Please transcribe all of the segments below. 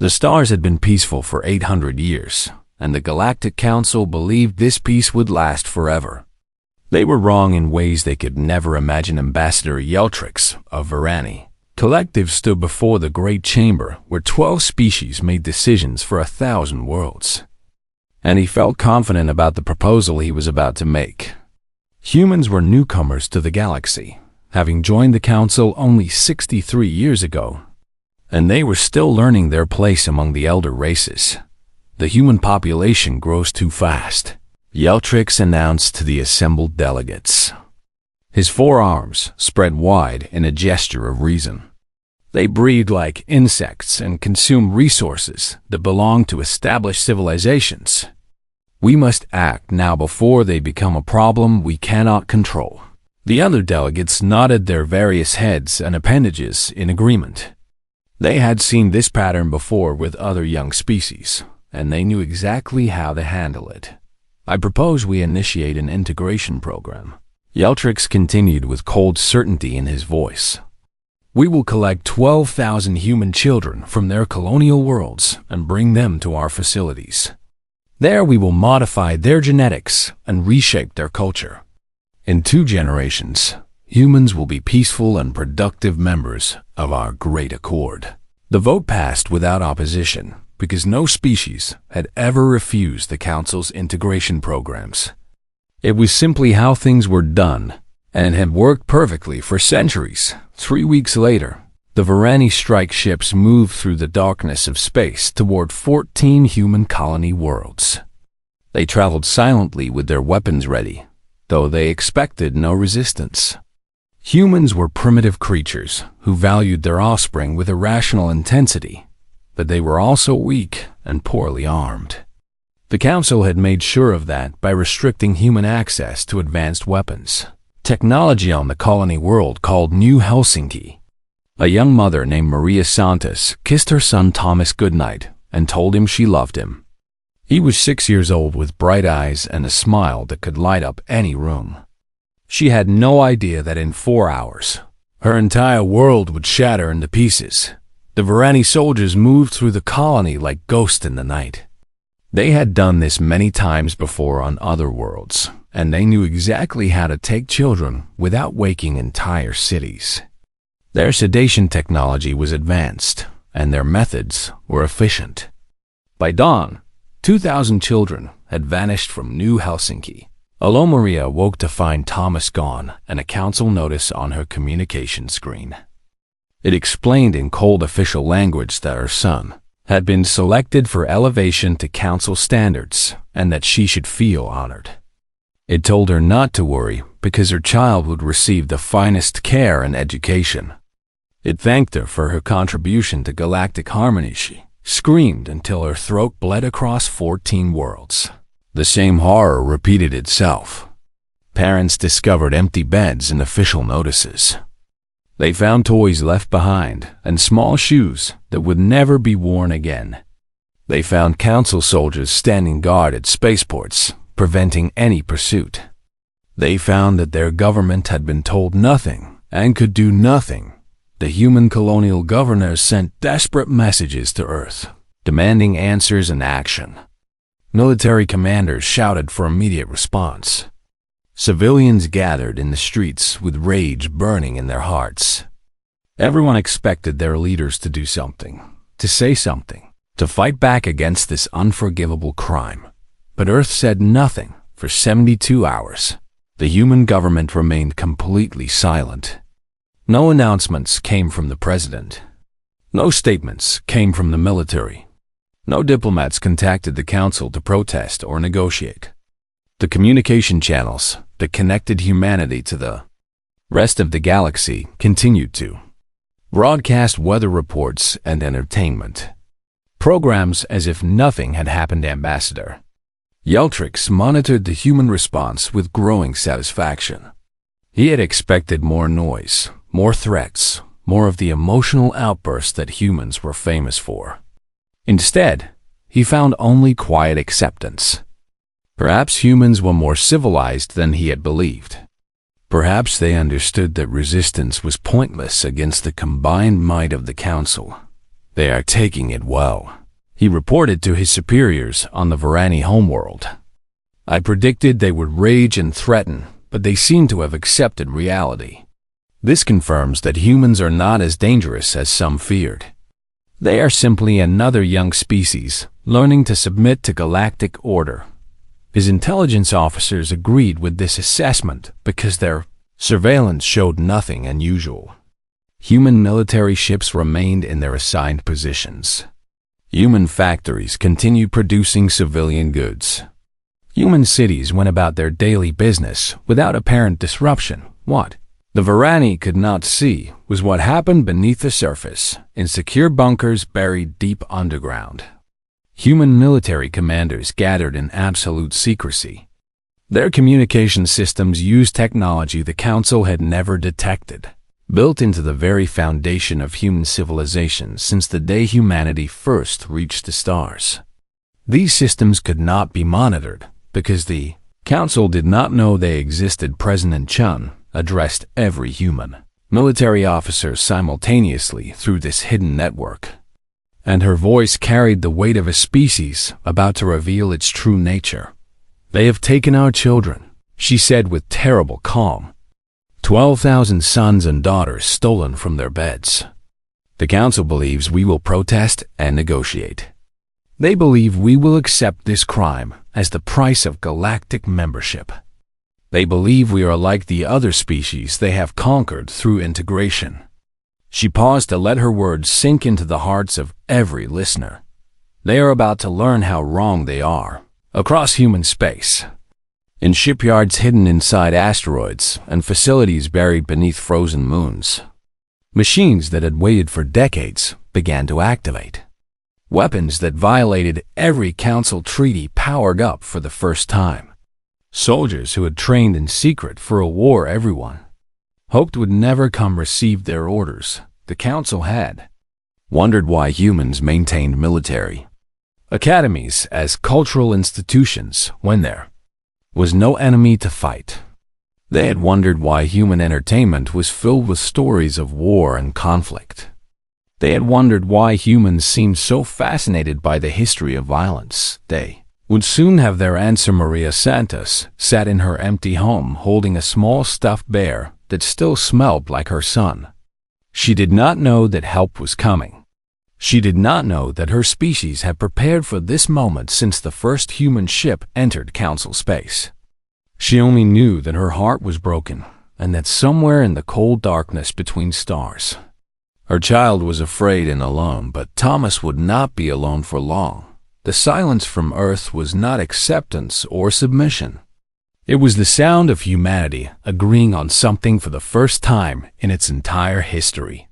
The stars had been peaceful for 800 years, and the Galactic Council believed this peace would last forever. They were wrong in ways they could never imagine. Ambassador Yeltrix of Varani Collective stood before the Great Chamber, where 12 species made decisions for 1,000 worlds. And he felt confident about the proposal he was about to make. Humans were newcomers to the galaxy, having joined the Council only 63 years ago, and they were still learning their place among the elder races. The human population grows too fast, Yeltrix announced to the assembled delegates. His forearms spread wide in a gesture of reason. They breathed like insects and consumed resources that belong to established civilizations. We must act now before they become a problem we cannot control. The other delegates nodded their various heads and appendages in agreement. They had seen this pattern before with other young species, and they knew exactly how to handle it. I propose we initiate an integration program. Yeltrix continued with cold certainty in his voice. We will collect 12,000 human children from their colonial worlds and bring them to our facilities. There we will modify their genetics and reshape their culture. In 2 generations, humans will be peaceful and productive members of our great accord. The vote passed without opposition because no species had ever refused the Council's integration programs. It was simply how things were done, and had worked perfectly for centuries. 3 weeks later, the Varani strike ships moved through the darkness of space toward 14 human colony worlds. They traveled silently with their weapons ready, though they expected no resistance. Humans were primitive creatures who valued their offspring with irrational intensity, but they were also weak and poorly armed. The Council had made sure of that by restricting human access to advanced weapons. Technology on the colony world called New Helsinki. A young mother named Maria Santos kissed her son Thomas goodnight and told him she loved him. He was 6 years old with bright eyes and a smile that could light up any room. She had no idea that in 4 hours, her entire world would shatter into pieces. The Varani soldiers moved through the colony like ghosts in the night. They had done this many times before on other worlds, and they knew exactly how to take children without waking entire cities. Their sedation technology was advanced, and their methods were efficient. By dawn, 2,000 children had vanished from New Helsinki. Alone Maria woke to find Thomas gone and a Council notice on her communication screen. It explained in cold official language that her son had been selected for elevation to Council standards and that she should feel honored. It told her not to worry because her child would receive the finest care and education. It thanked her for her contribution to galactic harmony. She screamed until her throat bled across 14 worlds. The same horror repeated itself. Parents discovered empty beds and official notices. They found toys left behind and small shoes that would never be worn again. They found Council soldiers standing guard at spaceports, preventing any pursuit. They found that their government had been told nothing and could do nothing. The human colonial governors sent desperate messages to Earth, demanding answers and action. Military commanders shouted for immediate response. Civilians gathered in the streets with rage burning in their hearts. Everyone expected their leaders to do something, to say something, to fight back against this unforgivable crime. But Earth said nothing for 72 hours. The human government remained completely silent. No announcements came from the president. No statements came from the military. No diplomats contacted the Council to protest or negotiate. The communication channels that connected humanity to the rest of the galaxy continued to broadcast weather reports and entertainment programs as if nothing had happened. Ambassador Yeltrix monitored the human response with growing satisfaction. He had expected more noise, more threats, more of the emotional outbursts that humans were famous for. Instead, he found only quiet acceptance. Perhaps humans were more civilized than he had believed. Perhaps they understood that resistance was pointless against the combined might of the Council. They are taking it well, he reported to his superiors on the Varani homeworld. I predicted they would rage and threaten, but they seem to have accepted reality. This confirms that humans are not as dangerous as some feared. They are simply another young species, learning to submit to galactic order. His intelligence officers agreed with this assessment because their surveillance showed nothing unusual. Human military ships remained in their assigned positions. Human factories continued producing civilian goods. Human cities went about their daily business without apparent disruption. What the Varani could not see was what happened beneath the surface, in secure bunkers buried deep underground. Human military commanders gathered in absolute secrecy. Their communication systems used technology the Council had never detected, built into the very foundation of human civilization since the day humanity first reached the stars. These systems could not be monitored because the Council did not know they existed. President Chun addressed every human military officer simultaneously through this hidden network, and her voice carried the weight of a species about to reveal its true nature. They have taken our children, she said with terrible calm. 12,000 sons and daughters stolen from their beds. The Council believes we will protest and negotiate. They believe we will accept this crime as the price of galactic membership. They believe we are like the other species they have conquered through integration. She paused to let her words sink into the hearts of every listener. They are about to learn how wrong they are, across human space. In shipyards hidden inside asteroids and facilities buried beneath frozen moons. Machines that had waited for decades began to activate. Weapons that violated every Council treaty powered up for the first time. Soldiers who had trained in secret for a war everyone hoped would never come received their orders. The Council had wondered why humans maintained military academies as cultural institutions when there was no enemy to fight. They had wondered why human entertainment was filled with stories of war and conflict. They had wondered why humans seemed so fascinated by the history of violence. They would soon have their answer. Maria Santos sat in her empty home holding a small stuffed bear that still smelled like her son. She did not know that help was coming. She did not know that her species had prepared for this moment since the first human ship entered Council space. She only knew that her heart was broken and that somewhere in the cold darkness between stars, her child was afraid and alone. But Thomas would not be alone for long. The silence from Earth was not acceptance or submission. It was the sound of humanity agreeing on something for the first time in its entire history.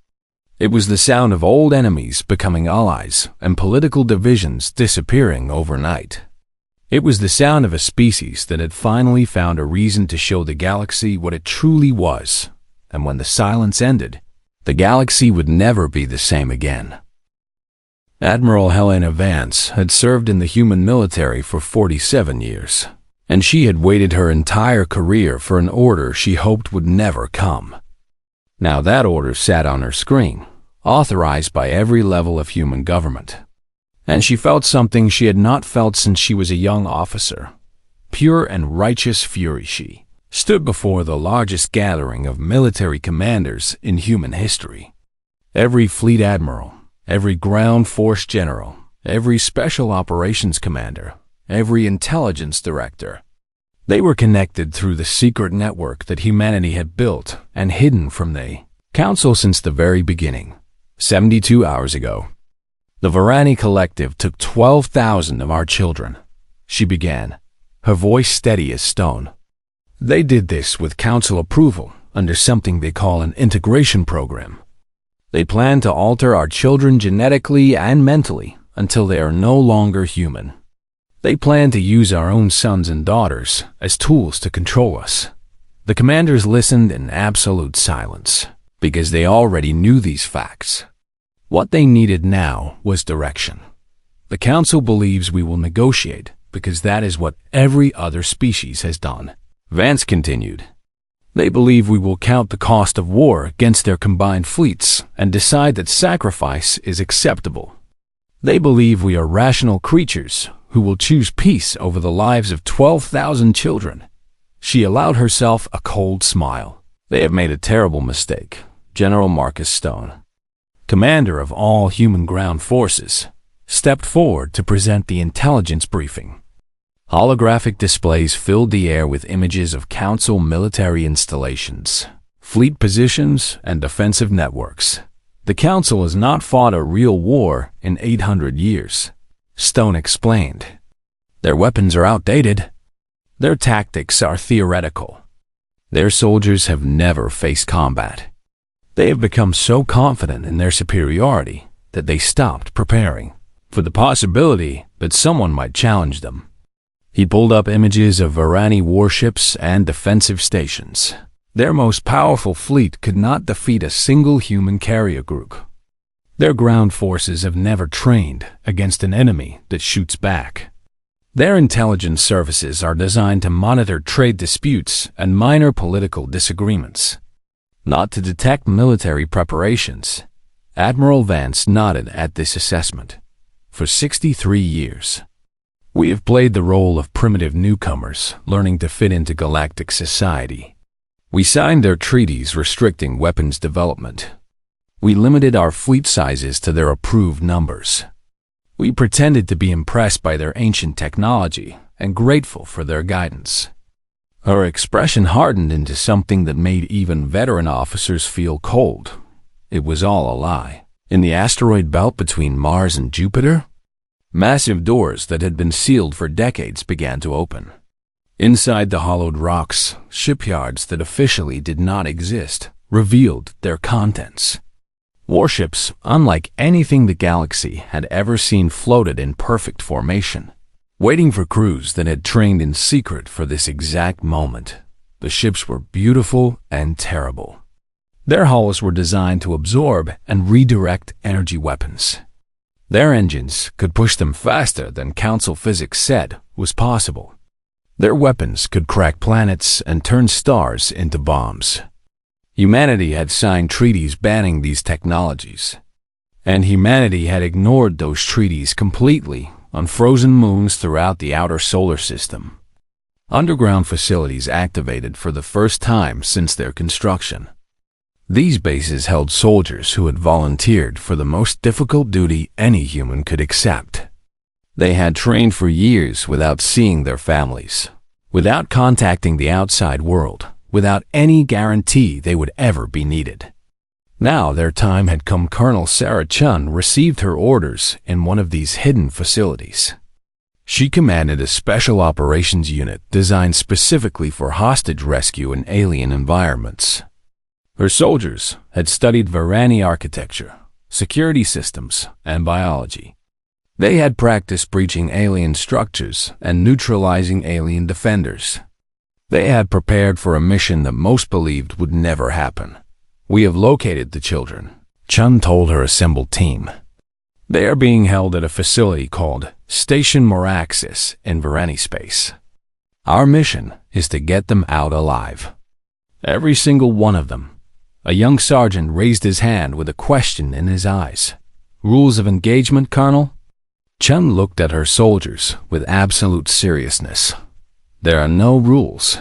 It was the sound of old enemies becoming allies and political divisions disappearing overnight. It was the sound of a species that had finally found a reason to show the galaxy what it truly was. And when the silence ended, the galaxy would never be the same again. Admiral Helena Vance had served in the human military for 47 years, and she had waited her entire career for an order she hoped would never come. Now that order sat on her screen, authorized by every level of human government. And she felt something she had not felt since she was a young officer. Pure and righteous fury. She stood before the largest gathering of military commanders in human history. Every fleet admiral, every ground force general, every special operations commander, every intelligence director. They were connected through the secret network that humanity had built and hidden from the Council since the very beginning. 72 hours ago, the Varani Collective took 12,000 of our children, she began, her voice steady as stone. They did this with Council approval under something they call an integration program. They plan to alter our children genetically and mentally until they are no longer human. They plan to use our own sons and daughters as tools to control us. The commanders listened in absolute silence because they already knew these facts. What they needed now was direction. The Council believes we will negotiate because that is what every other species has done. Vance continued. They believe we will count the cost of war against their combined fleets and decide that sacrifice is acceptable. They believe we are rational creatures who will choose peace over the lives of 12,000 children. She allowed herself a cold smile. They have made a terrible mistake. General Marcus Stone, commander of all human ground forces, stepped forward to present the intelligence briefing. Holographic displays filled the air with images of Council military installations, fleet positions, and defensive networks. The Council has not fought a real war in 800 years, Stone explained. Their weapons are outdated. Their tactics are theoretical. Their soldiers have never faced combat. They have become so confident in their superiority that they stopped preparing for the possibility that someone might challenge them. He pulled up images of Varani warships and defensive stations. Their most powerful fleet could not defeat a single human carrier group. Their ground forces have never trained against an enemy that shoots back. Their intelligence services are designed to monitor trade disputes and minor political disagreements, not to detect military preparations. Admiral Vance nodded at this assessment. For 63 years, we have played the role of primitive newcomers learning to fit into galactic society. We signed their treaties restricting weapons development. We limited our fleet sizes to their approved numbers. We pretended to be impressed by their ancient technology and grateful for their guidance. Her expression hardened into something that made even veteran officers feel cold. It was all a lie. In the asteroid belt between Mars and Jupiter, massive doors that had been sealed for decades began to open. Inside the hollowed rocks, shipyards that officially did not exist revealed their contents. Warships, unlike anything the galaxy had ever seen, floated in perfect formation, waiting for crews that had trained in secret for this exact moment. The ships were beautiful and terrible. Their hulls were designed to absorb and redirect energy weapons. Their engines could push them faster than Council physics said was possible. Their weapons could crack planets and turn stars into bombs. Humanity had signed treaties banning these technologies, and humanity had ignored those treaties completely on frozen moons throughout the outer solar system. Underground facilities activated for the first time since their construction. These bases held soldiers who had volunteered for the most difficult duty any human could accept. They had trained for years without seeing their families, without contacting the outside world, without any guarantee they would ever be needed. Now their time had come. Colonel Sarah Chun received her orders in one of these hidden facilities. She commanded a special operations unit designed specifically for hostage rescue in alien environments. Her soldiers had studied Varani architecture, security systems, and biology. They had practiced breaching alien structures and neutralizing alien defenders. They had prepared for a mission that most believed would never happen. We have located the children, Chun told her assembled team. They are being held at a facility called Station Moraxis in Varani space. Our mission is to get them out alive. Every single one of them. A young sergeant raised his hand with a question in his eyes. Rules of engagement, Colonel? Chun looked at her soldiers with absolute seriousness. There are no rules.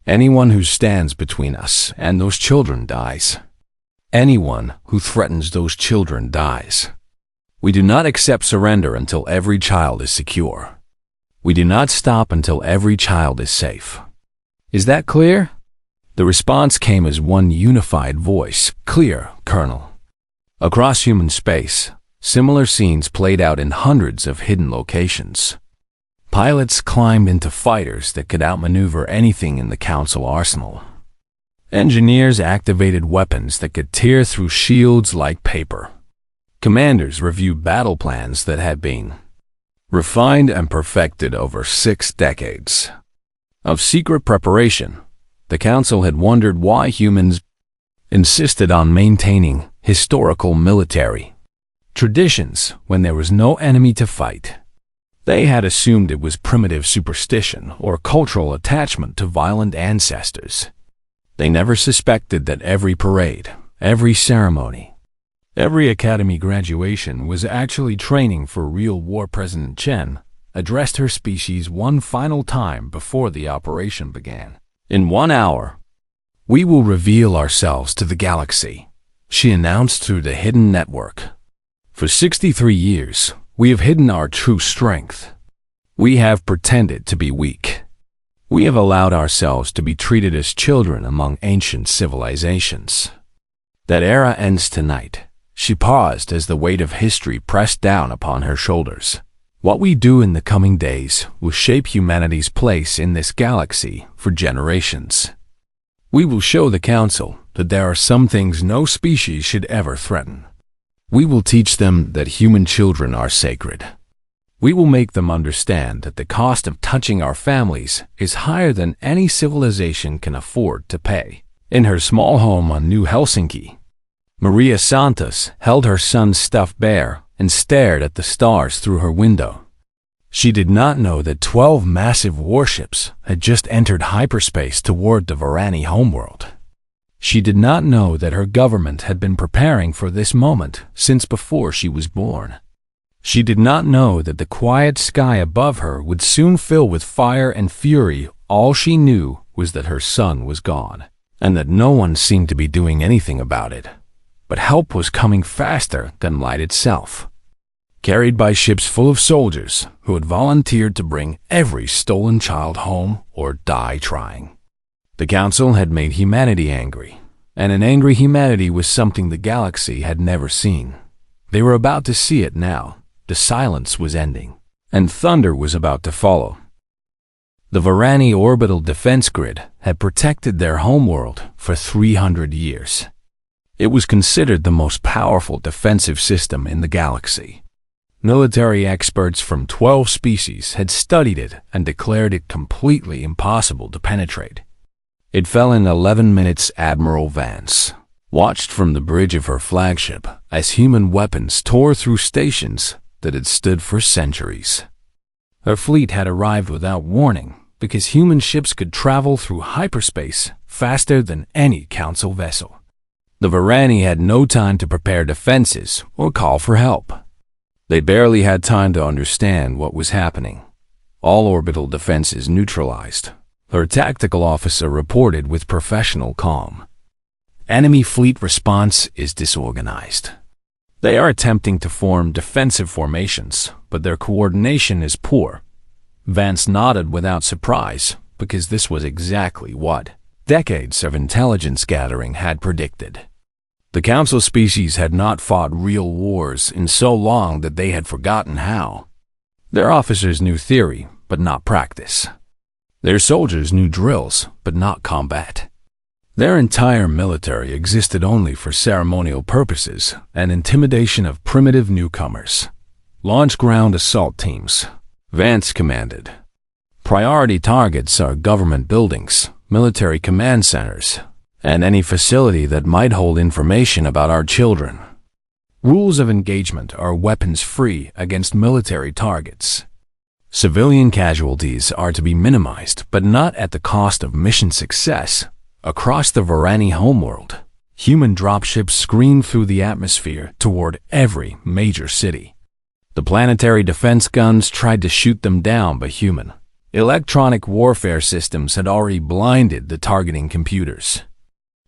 Anyone who stands between us and those children dies. Anyone who threatens those children dies. We do not accept surrender until every child is secure. We do not stop until every child is safe. Is that clear? The response came as one unified voice. Clear, Colonel. Across human space, similar scenes played out in hundreds of hidden locations. Pilots climbed into fighters that could outmaneuver anything in the Council arsenal. Engineers activated weapons that could tear through shields like paper. Commanders reviewed battle plans that had been refined and perfected over 6 decades of secret preparation. The Council had wondered why humans insisted on maintaining historical military traditions when there was no enemy to fight. They had assumed it was primitive superstition or cultural attachment to violent ancestors. They never suspected that every parade, every ceremony, every academy graduation was actually training for real war. President Chen addressed her species one final time before the operation began. "In 1 hour, we will reveal ourselves to the galaxy," she announced through the hidden network. "For 63 years, we have hidden our true strength. We have pretended to be weak. We have allowed ourselves to be treated as children among ancient civilizations. That era ends tonight." She paused as the weight of history pressed down upon her shoulders. "What we do in the coming days will shape humanity's place in this galaxy for generations. We will show the Council that there are some things no species should ever threaten. We will teach them that human children are sacred. We will make them understand that the cost of touching our families is higher than any civilization can afford to pay." In her small home on New Helsinki, Maria Santos held her son's stuffed bear and stared at the stars through her window. She did not know that 12 massive warships had just entered hyperspace toward the Varani homeworld. She did not know that her government had been preparing for this moment since before she was born. She did not know that the quiet sky above her would soon fill with fire and fury. All she knew was that her son was gone, and that no one seemed to be doing anything about it. But help was coming faster than light itself, carried by ships full of soldiers who had volunteered to bring every stolen child home or die trying. The Council had made humanity angry, and an angry humanity was something the galaxy had never seen. They were about to see it now. The silence was ending, and thunder was about to follow. The Varani orbital defense grid had protected their homeworld for 300 years. It was considered the most powerful defensive system in the galaxy. Military experts from 12 species had studied it and declared it completely impossible to penetrate. It fell in 11 minutes. Admiral Vance watched from the bridge of her flagship as human weapons tore through stations that had stood for centuries. Her fleet had arrived without warning because human ships could travel through hyperspace faster than any Council vessel. The Varani had no time to prepare defenses or call for help. They barely had time to understand what was happening. All orbital defenses neutralized. Her tactical officer reported with professional calm. "Enemy fleet response is disorganized. They are attempting to form defensive formations, but their coordination is poor." Vance nodded without surprise, because this was exactly what decades of intelligence gathering had predicted. The Council species had not fought real wars in so long that they had forgotten how. Their officers knew theory, but not practice. Their soldiers knew drills, but not combat. Their entire military existed only for ceremonial purposes and intimidation of primitive newcomers. "Launch ground assault teams," Vance commanded. "Priority targets are government buildings, military command centers, and any facility that might hold information about our children. Rules of engagement are weapons-free against military targets. Civilian casualties are to be minimized, but not at the cost of mission success." Across the Varani homeworld, human dropships screamed through the atmosphere toward every major city. The planetary defense guns tried to shoot them down, but human electronic warfare systems had already blinded the targeting computers.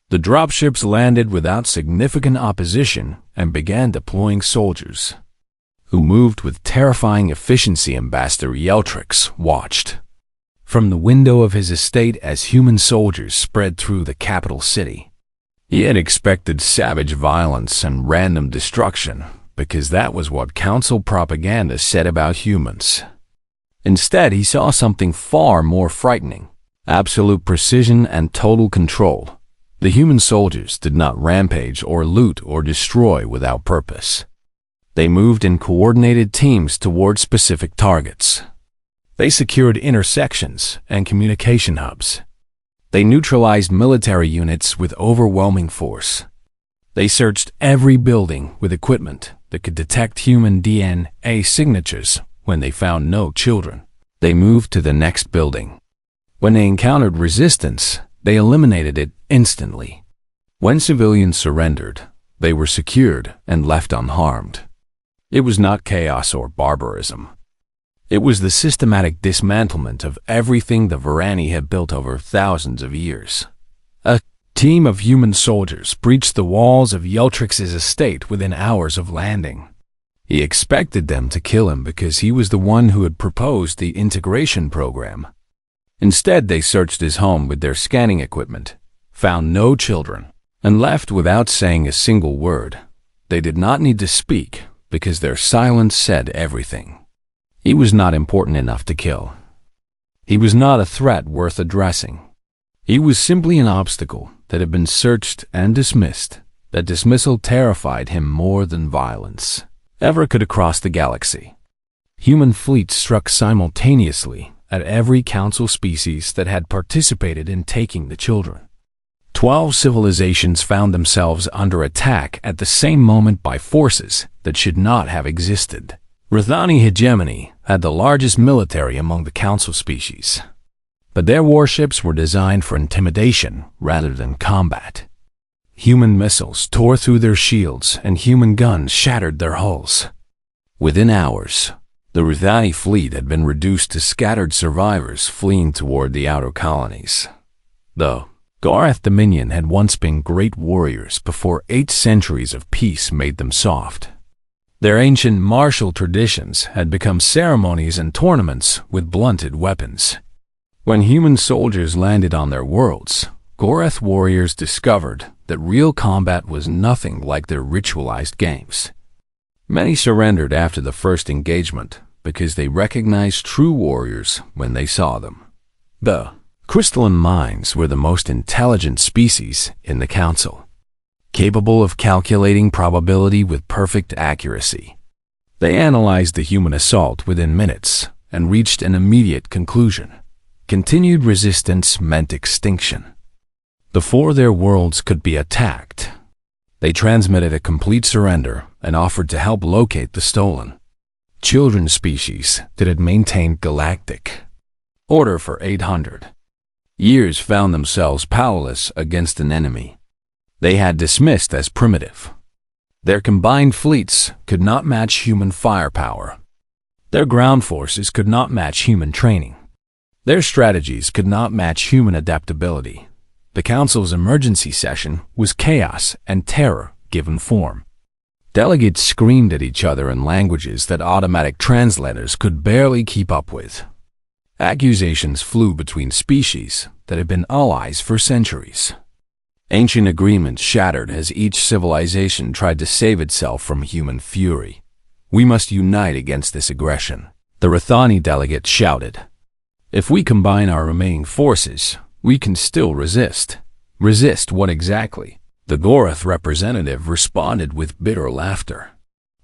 The dropships landed without significant opposition and began deploying soldiers, who moved with terrifying efficiency. Ambassador Yeltrix watched from the window of his estate as human soldiers spread through the capital city. He had expected savage violence and random destruction, because that was what Council propaganda said about humans. Instead, he saw something far more frightening: absolute precision and total control. The human soldiers did not rampage or loot or destroy without purpose. They moved in coordinated teams toward specific targets. They secured intersections and communication hubs. They neutralized military units with overwhelming force. They searched every building with equipment that could detect human DNA signatures. When they found no children, they moved to the next building. When they encountered resistance, They eliminated it instantly. When civilians surrendered, they were secured and left unharmed. It was not chaos or barbarism. It was the systematic dismantlement of everything the Varani had built over thousands of years. A team of human soldiers breached the walls of Yeltrix's estate within hours of landing. He expected them to kill him because he was the one who had proposed the integration program. Instead, they searched his home with their scanning equipment, found no children, and left without saying a single word. They did not need to speak because their silence said everything. He was not important enough to kill. He was not a threat worth addressing. He was simply an obstacle that had been searched and dismissed. That dismissal terrified him more than violence ever could across the galaxy. Human fleets struck simultaneously at every council species that had participated in taking the children. 12 civilizations found themselves under attack at the same moment by forces that should not have existed. Rathani hegemony had the largest military among the council species, but their warships were designed for intimidation rather than combat. Human missiles tore through their shields and human guns shattered their hulls. Within hours, the Rathani fleet had been reduced to scattered survivors fleeing toward the outer colonies. The Garath Dominion had once been great warriors before 8 centuries of peace made them soft. Their ancient martial traditions had become ceremonies and tournaments with blunted weapons. When human soldiers landed on their worlds, Gorath warriors discovered that real combat was nothing like their ritualized games. Many surrendered after the first engagement because they recognized true warriors when they saw them. The crystalline minds were the most intelligent species in the council, capable of calculating probability with perfect accuracy. They analyzed the human assault within minutes and reached an immediate conclusion. Continued resistance meant extinction. Before their worlds could be attacked, they transmitted a complete surrender and offered to help locate the stolen children species that had maintained galactic order for 800 years found themselves powerless against an enemy they had dismissed as primitive. Their combined fleets could not match human firepower. Their ground forces could not match human training. Their strategies could not match human adaptability. The Council's emergency session was chaos and terror given form. Delegates screamed at each other in languages that automatic translators could barely keep up with. Accusations flew between species that had been allies for centuries. Ancient agreements shattered as each civilization tried to save itself from human fury. We must unite against this aggression, the Rathani delegate shouted. If we combine our remaining forces, we can still resist. Resist what exactly? The Gorath representative responded with bitter laughter.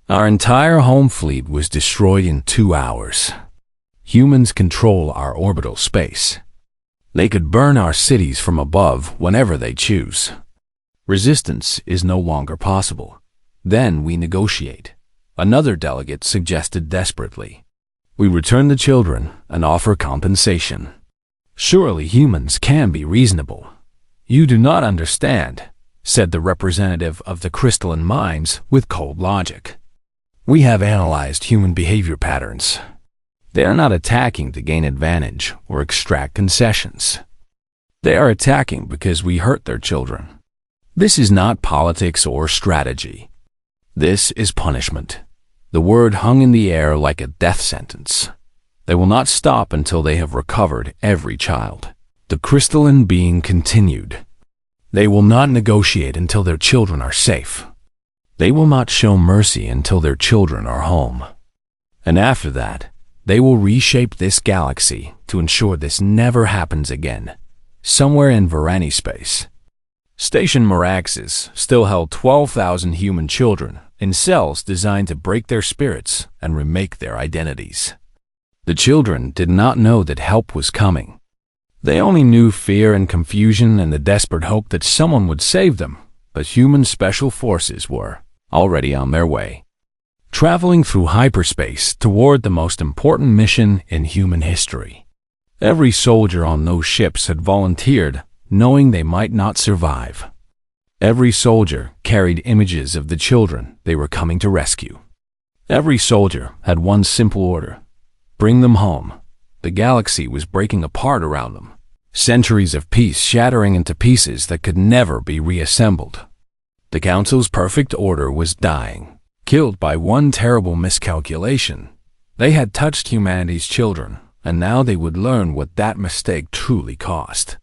Our entire home fleet was destroyed in 2 hours. Humans control our orbital space. They could burn our cities from above whenever they choose. Resistance is no longer possible. Then we negotiate. Another delegate suggested desperately. We return the children and offer compensation. Surely humans can be reasonable. You do not understand, said the representative of the crystalline minds with cold logic. We have analyzed human behavior patterns. They are not attacking to gain advantage or extract concessions. They are attacking because we hurt their children. This is not politics or strategy. This is punishment. The word hung in the air like a death sentence. They will not stop until they have recovered every child. The crystalline being continued. They will not negotiate until their children are safe. They will not show mercy until their children are home. And after that, they will reshape this galaxy to ensure this never happens again. Somewhere in Varani space, Station Meraxes still held 12,000 human children in cells designed to break their spirits and remake their identities. The children did not know that help was coming. They only knew fear and confusion and the desperate hope that someone would save them, but human special forces were already on their way, traveling through hyperspace toward the most important mission in human history. Every soldier on those ships had volunteered knowing they might not survive. Every soldier carried images of the children they were coming to rescue. Every soldier had one simple order: bring them home. The galaxy was breaking apart around them. Centuries of peace shattering into pieces that could never be reassembled. The Council's perfect order was dying, killed by one terrible miscalculation. They had touched humanity's children, and now they would learn what that mistake truly cost.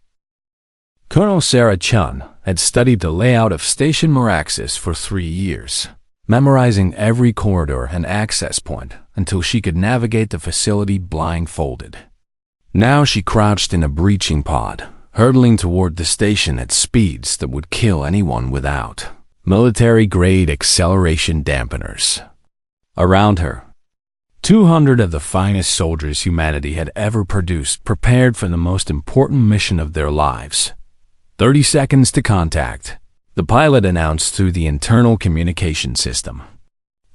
Colonel Sarah Chun had studied the layout of Station Meraxis for 3 years, memorizing every corridor and access point until she could navigate the facility blindfolded. Now she crouched in a breaching pod, hurtling toward the station at speeds that would kill anyone without military-grade acceleration dampeners. Around her, 200 of the finest soldiers humanity had ever produced prepared for the most important mission of their lives. 30 seconds to contact, the pilot announced through the internal communication system.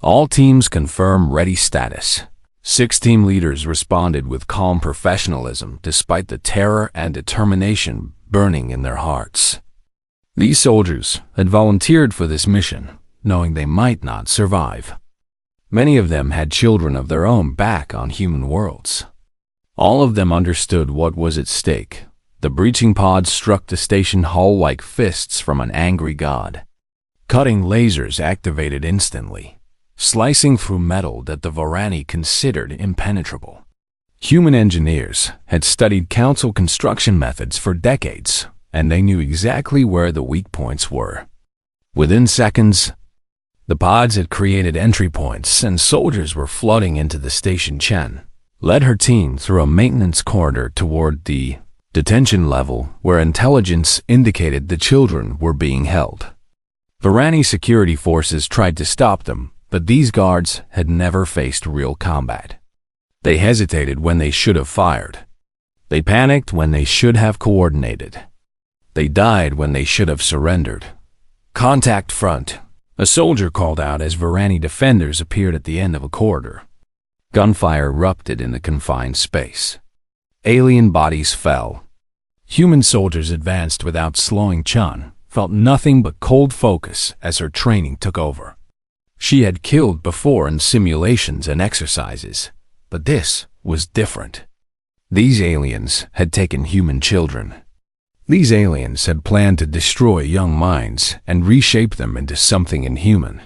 All teams confirm ready status. 6 team leaders responded with calm professionalism despite the terror and determination burning in their hearts. These soldiers had volunteered for this mission, knowing they might not survive. Many of them had children of their own back on human worlds. All of them understood what was at stake. The breaching pod struck the station hull like fists from an angry god. Cutting lasers activated instantly, slicing through metal that the Varani considered impenetrable. Human engineers had studied Council construction methods for decades, and they knew exactly where the weak points were. Within seconds, the pods had created entry points, and soldiers were flooding into the station. Chen led her team through a maintenance corridor toward the detention level where intelligence indicated the children were being held. Varani security forces tried to stop them, but these guards had never faced real combat. They hesitated when they should have fired. They panicked when they should have coordinated. They died when they should have surrendered. Contact front, a soldier called out as Varani defenders appeared at the end of a corridor. Gunfire erupted in the confined space. Alien bodies fell. Human soldiers advanced without slowing. Chun felt nothing but cold focus as her training took over. She had killed before in simulations and exercises, but this was different. These aliens had taken human children. These aliens had planned to destroy young minds and reshape them into something inhuman.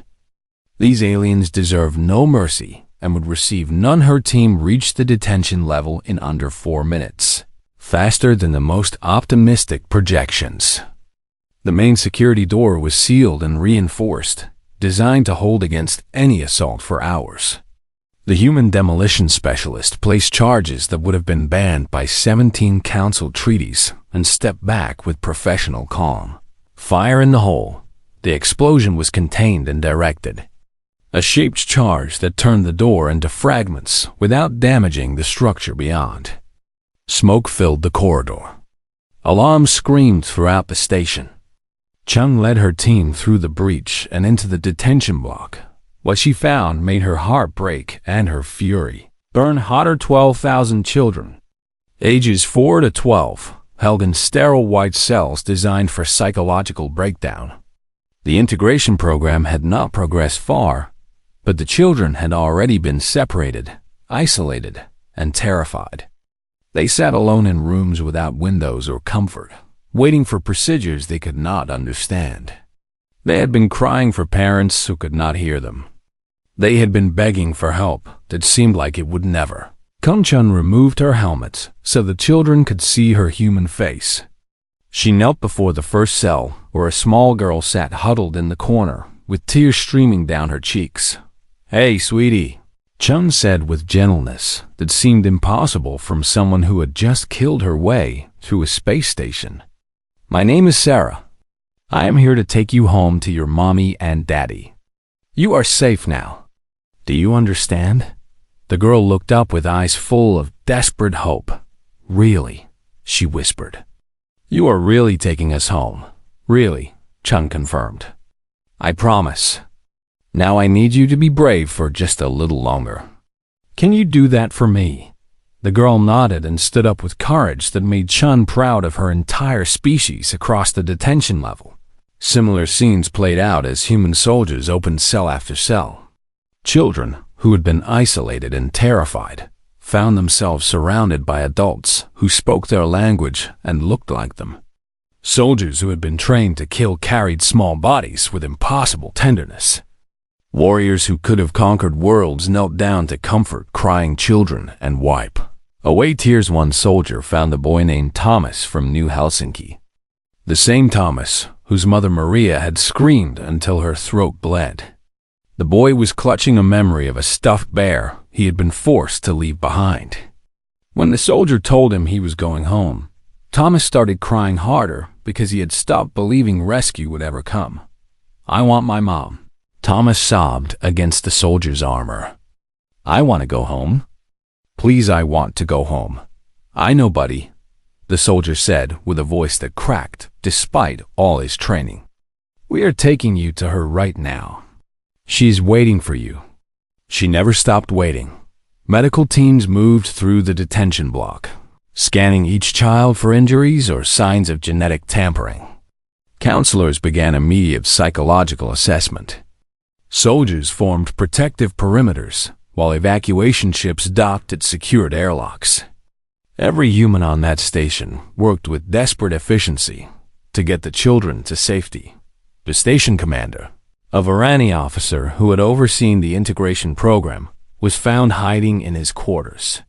These aliens deserved no mercy and would receive none. Her team reached the detention level in under 4 minutes, faster than the most optimistic projections. The main security door was sealed and reinforced, designed to hold against any assault for hours. The human demolition specialist placed charges that would have been banned by 17 council treaties and stepped back with professional calm. Fire in the hole. The explosion was contained and directed. A shaped charge that turned the door into fragments without damaging the structure beyond. Smoke filled the corridor. Alarms screamed throughout the station. Chung led her team through the breach and into the detention block. What she found made her heart break and her fury burn hotter. 12,000 children, ages 4 to 12, held in sterile white cells designed for psychological breakdown. The integration program had not progressed far, but the children had already been separated, isolated, and terrified. They sat alone in rooms without windows or comfort, waiting for procedures they could not understand. They had been crying for parents who could not hear them. They had been begging for help that seemed like it would never. Kung Chun removed her helmet so the children could see her human face. She knelt before the first cell, where a small girl sat huddled in the corner, with tears streaming down her cheeks. "Hey, sweetie," Chun said with gentleness that seemed impossible from someone who had just killed her way through a space station. "My name is Sarah. I am here to take you home to your mommy and daddy. You are safe now. Do you understand?" The girl looked up with eyes full of desperate hope. "Really?" she whispered. "You are really taking us home?" "Really," Chun confirmed. "I promise. Now I need you to be brave for just a little longer. Can you do that for me?" The girl nodded and stood up with courage that made Chun proud of her entire species across the detention level. Similar scenes played out as human soldiers opened cell after cell. Children, who had been isolated and terrified, found themselves surrounded by adults who spoke their language and looked like them. Soldiers who had been trained to kill carried small bodies with impossible tenderness. Warriors who could have conquered worlds knelt down to comfort crying children and wipe away tears. One soldier found a boy named Thomas from New Helsinki. The same Thomas whose mother Maria had screamed until her throat bled. The boy was clutching a memory of a stuffed bear he had been forced to leave behind. When the soldier told him he was going home, Thomas started crying harder because he had stopped believing rescue would ever come. "I want my mom," Thomas sobbed against the soldier's armor. "I want to go home. Please, I want to go home." "I know, buddy," the soldier said with a voice that cracked despite all his training. "We are taking you to her right now. She's waiting for you." She never stopped waiting. Medical teams moved through the detention block, scanning each child for injuries or signs of genetic tampering. Counselors began immediate psychological assessment. Soldiers formed protective perimeters, while evacuation ships docked at secured airlocks. Every human on that station worked with desperate efficiency to get the children to safety. The station commander, a Varani officer who had overseen the integration program, was found hiding in his quarters.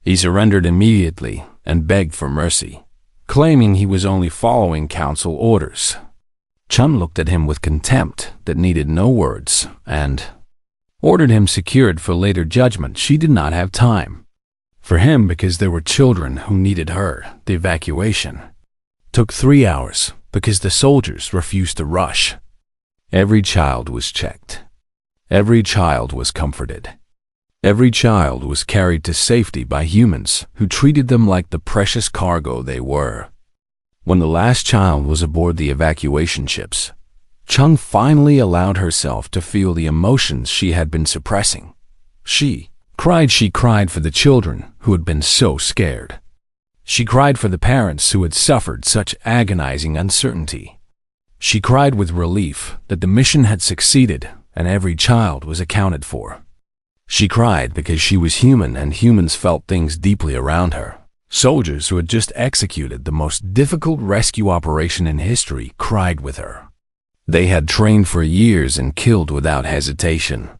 He surrendered immediately and begged for mercy, claiming he was only following council orders. Chun looked at him with contempt that needed no words and ordered him secured for later judgment. She did not have time for him because there were children who needed her. The evacuation took 3 hours because the soldiers refused to rush. Every child was checked. Every child was comforted. Every child was carried to safety by humans who treated them like the precious cargo they were. When the last child was aboard the evacuation ships, Chung finally allowed herself to feel the emotions she had been suppressing. She cried for the children who had been so scared. She cried for the parents who had suffered such agonizing uncertainty. She cried with relief that the mission had succeeded and every child was accounted for. She cried because she was human and humans felt things deeply around her. Soldiers who had just executed the most difficult rescue operation in history cried with her. They had trained for years and killed without hesitation.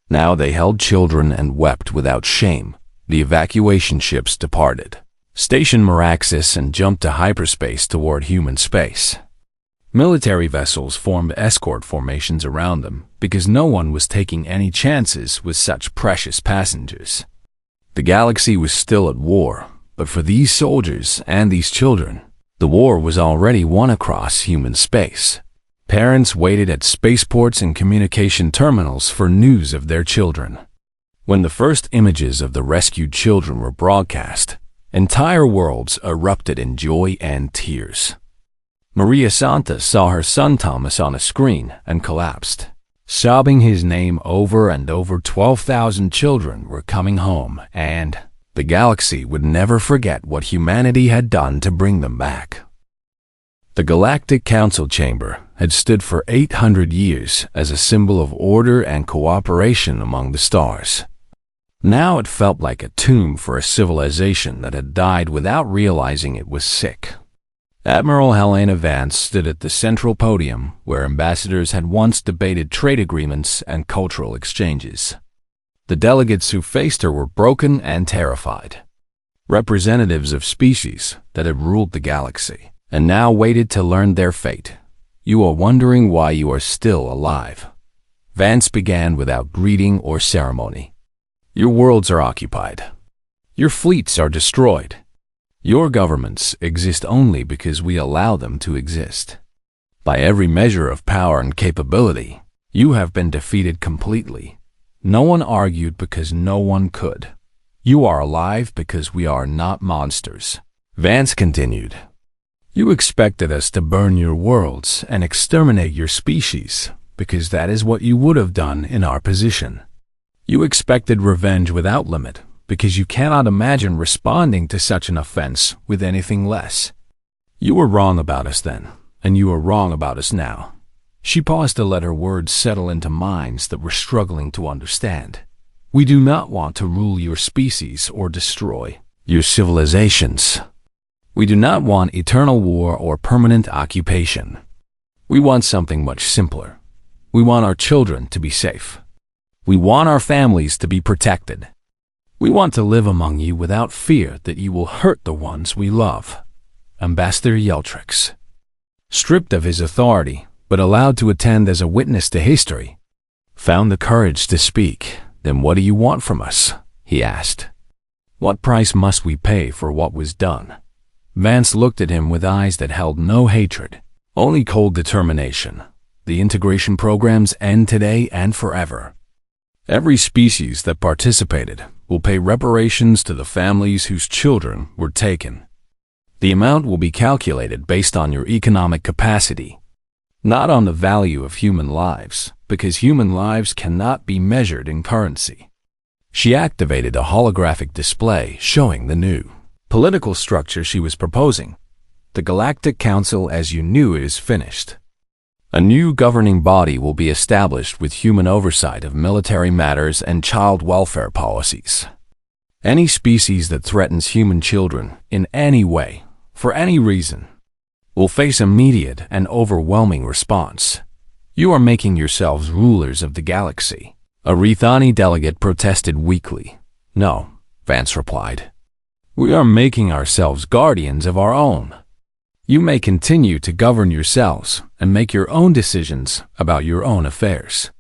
Now they held children and wept without shame. The evacuation ships departed, stationed Meraxis, and jumped to hyperspace toward human space. Military vessels formed escort formations around them because no one was taking any chances with such precious passengers. The galaxy was still at war, but for these soldiers and these children, the war was already won across human space. Parents waited at spaceports and communication terminals for news of their children. When the first images of the rescued children were broadcast, entire worlds erupted in joy and tears. Maria Santa saw her son Thomas on a screen and collapsed, sobbing his name over and over. 12,000 children were coming home, and the galaxy would never forget what humanity had done to bring them back. The Galactic Council Chamber had stood for 800 years as a symbol of order and cooperation among the stars. Now it felt like a tomb for a civilization that had died without realizing it was sick. Admiral Helena Vance stood at the central podium where ambassadors had once debated trade agreements and cultural exchanges. The delegates who faced her were broken and terrified. Representatives of species that had ruled the galaxy and now waited to learn their fate. "You are wondering why you are still alive." Vance began without greeting or ceremony. "Your worlds are occupied. Your fleets are destroyed. Your governments exist only because we allow them to exist. By every measure of power and capability, you have been defeated completely. No one argued because no one could. You are alive because we are not monsters." Vance continued. "You expected us to burn your worlds and exterminate your species because that is what you would have done in our position. You expected revenge without limit because you cannot imagine responding to such an offense with anything less. You were wrong about us then, and you are wrong about us now. She paused to let her words settle into minds that were struggling to understand. We do not want to rule your species or destroy your civilizations. We do not want eternal war or permanent occupation. We want something much simpler. We want our children to be safe. We want our families to be protected. We want to live among you without fear that you will hurt the ones we love. Ambassador Yeltrix, stripped of his authority, but allowed to attend as a witness to history, found the courage to speak. Then what do you want from us? He asked. What price must we pay for what was done? Vance looked at him with eyes that held no hatred, only cold determination. The integration programs end today and forever. Every species that participated will pay reparations to the families whose children were taken. The amount will be calculated based on your economic capacity, not on the value of human lives, because human lives cannot be measured in currency. She activated a holographic display showing the new political structure she was proposing. The Galactic Council as you knew it is finished. A new governing body will be established with human oversight of military matters and child welfare policies. Any species that threatens human children in any way, for any reason, will face immediate and overwhelming response. You are making yourselves rulers of the galaxy. A Rethani delegate protested weakly. No, Vance replied. We are making ourselves guardians of our own. You may continue to govern yourselves and make your own decisions about your own affairs.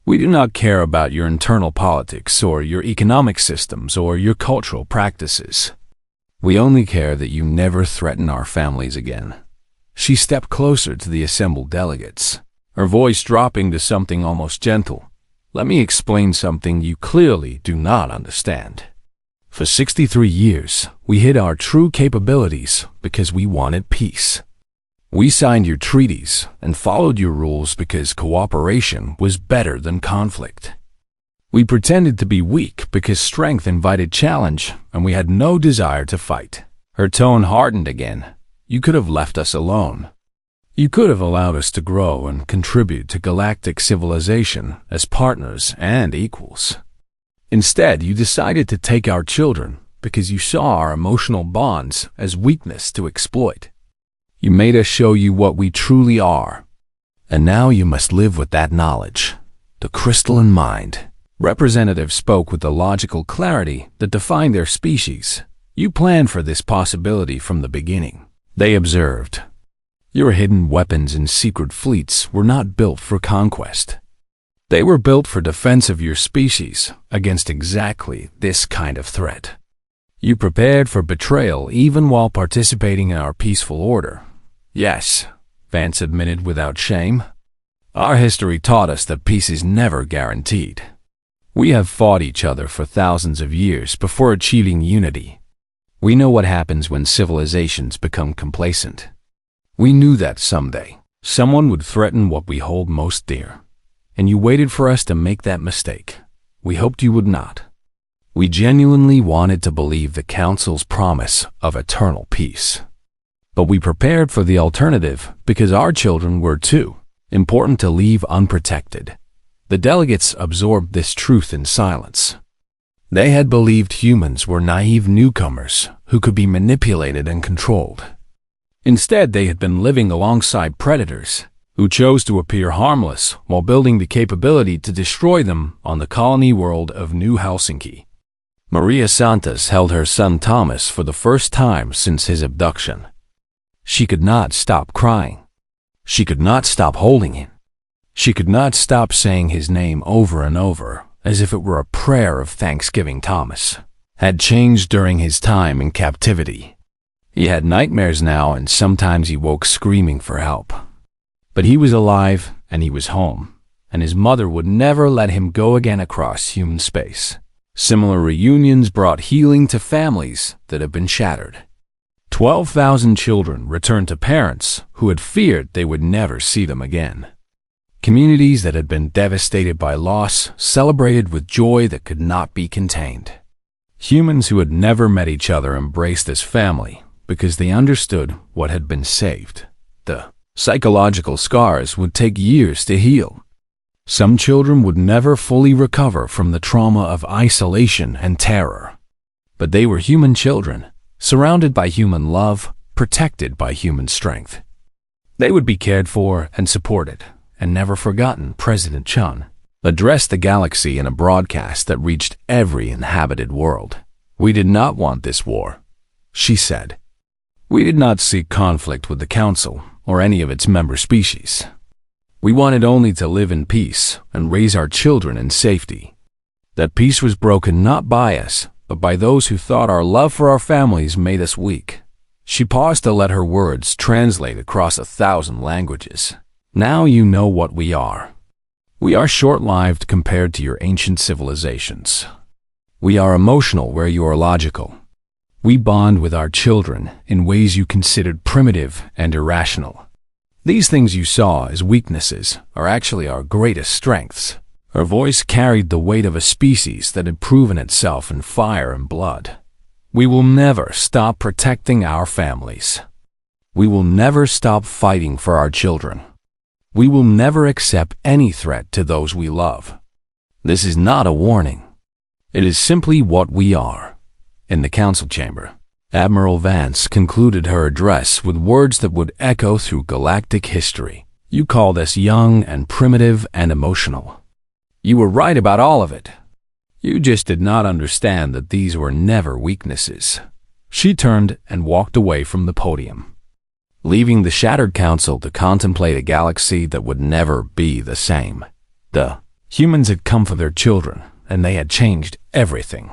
We do not care about your internal politics or your economic systems or your cultural practices. We only care that you never threaten our families again. She stepped closer to the assembled delegates, her voice dropping to something almost gentle. Let me explain something you clearly do not understand. For 63 years, we hid our true capabilities because we wanted peace. We signed your treaties and followed your rules because cooperation was better than conflict. We pretended to be weak because strength invited challenge, and we had no desire to fight. Her tone hardened again. You could have left us alone. You could have allowed us to grow and contribute to galactic civilization as partners and equals. Instead, you decided to take our children because you saw our emotional bonds as weakness to exploit. You made us show you what we truly are. And now you must live with that knowledge, the crystalline mind. Representatives spoke with the logical clarity that defined their species. You planned for this possibility from the beginning. They observed. Your hidden weapons and secret fleets were not built for conquest. They were built for defense of your species against exactly this kind of threat. You prepared for betrayal even while participating in our peaceful order. Yes, Vance admitted without shame. Our history taught us that peace is never guaranteed. We have fought each other for thousands of years before achieving unity. We know what happens when civilizations become complacent. We knew that someday someone would threaten what we hold most dear. And you waited for us to make that mistake. We hoped you would not. We genuinely wanted to believe the Council's promise of eternal peace. But we prepared for the alternative because our children were too important to leave unprotected. The delegates absorbed this truth in silence. They had believed humans were naive newcomers who could be manipulated and controlled. Instead, they had been living alongside predators who chose to appear harmless while building the capability to destroy them on the colony world of New Helsinki. Maria Santos held her son Thomas for the first time since his abduction. She could not stop crying. She could not stop holding him. She could not stop saying his name over and over, as if it were a prayer of thanksgiving. Thomas had changed during his time in captivity. He had nightmares now, and sometimes he woke screaming for help. But he was alive, and he was home, and his mother would never let him go again across human space. Similar reunions brought healing to families that had been shattered. 12,000 children returned to parents who had feared they would never see them again. Communities that had been devastated by loss celebrated with joy that could not be contained. Humans who had never met each other embraced as family because they understood what had been saved. The psychological scars would take years to heal. Some children would never fully recover from the trauma of isolation and terror. But they were human children, surrounded by human love, protected by human strength. They would be cared for and supported, and never forgotten. President Chun addressed the galaxy in a broadcast that reached every inhabited world. "We did not want this war," she said. "We did not seek conflict with the Council or any of its member species. We wanted only to live in peace and raise our children in safety. That peace was broken not by us, but by those who thought our love for our families made us weak." She paused to let her words translate across 1,000 languages. "Now you know what we are. We are short-lived compared to your ancient civilizations. We are emotional where you are logical. We bond with our children in ways you considered primitive and irrational. These things you saw as weaknesses are actually our greatest strengths." Her voice carried the weight of a species that had proven itself in fire and blood. "We will never stop protecting our families. We will never stop fighting for our children. We will never accept any threat to those we love. This is not a warning. It is simply what we are." In the council chamber, Admiral Vance concluded her address with words that would echo through galactic history. "You called us young and primitive and emotional. You were right about all of it. You just did not understand that these were never weaknesses." She turned and walked away from the podium, leaving the shattered council to contemplate a galaxy that would never be the same. The humans had come for their children, and they had changed everything.